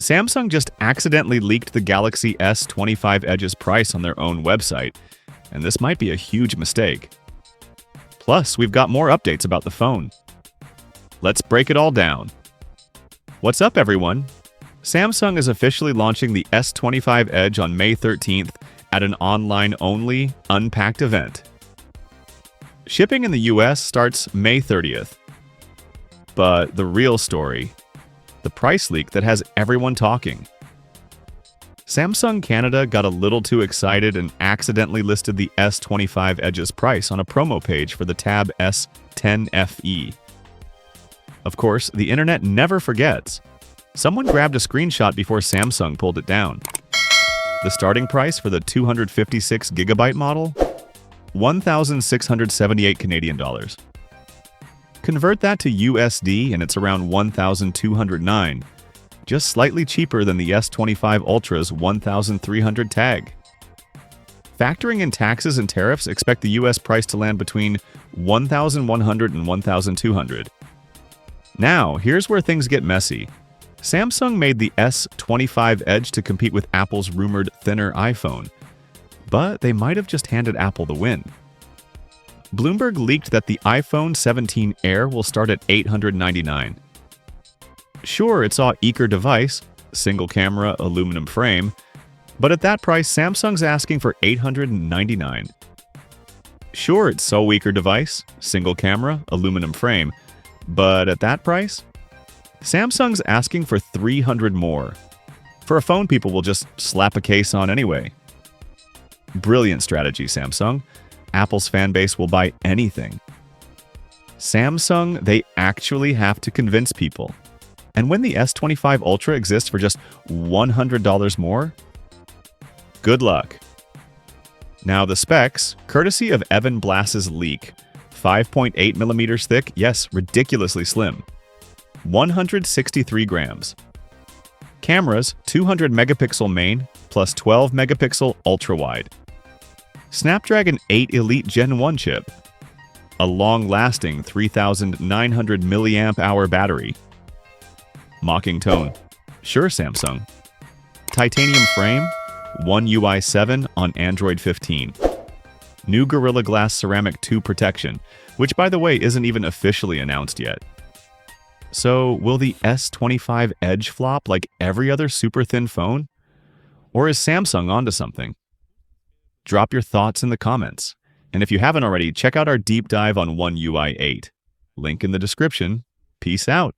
Samsung just accidentally leaked the Galaxy S25 Edge's price on their own website, and this might be a huge mistake. Plus, we've got more updates about the phone. Let's break it all down. What's up, everyone? Samsung is officially launching the S25 Edge on May 13th at an online-only, unpacked event. Shipping in the US starts May 30th. But the real story, the price leak that has everyone talking. Samsung Canada got a little too excited and accidentally listed the S25 Edge's price on a promo page for the Tab S10FE. Of course, the internet never forgets. Someone grabbed a screenshot before Samsung pulled it down. The starting price for the 256GB model? 1,678 Canadian dollars. Convert that to USD and it's around 1,209, just slightly cheaper than the S25 Ultra's 1,300 tag. Factoring in taxes and tariffs, expect the US price to land between 1,100 and 1,200. Now, here's where things get messy. Samsung made the S25 Edge to compete with Apple's rumored thinner iPhone, but they might have just handed Apple the win. Bloomberg leaked that the iPhone 17 Air will start at $899. Sure, it's a eager device, single camera, aluminum frame, but at that price, Samsung's asking for $899. Sure, it's so weaker device, single camera, aluminum frame, but at that price, Samsung's asking for $300 more. For a phone people will just slap a case on anyway. Brilliant strategy, Samsung. Apple's fan base will buy anything. Samsung, they actually have to convince people. And when the S25 Ultra exists for just $100 more, good luck. Now the specs, courtesy of Evan Blass's leak. 5.8mm thick, yes, ridiculously slim. 163 grams. Cameras, 200 megapixel main plus 12 megapixel ultra wide. Snapdragon 8 Elite Gen 1 chip. A long-lasting 3,900 mAh battery. Mocking tone. Sure, Samsung. Titanium frame. One UI 7 on Android 15. New Gorilla Glass Ceramic 2 protection, which by the way isn't even officially announced yet. So, will the S25 Edge flop like every other super thin phone? Or is Samsung onto something? Drop your thoughts in the comments. And if you haven't already, check out our deep dive on One UI 8. Link in the description. Peace out.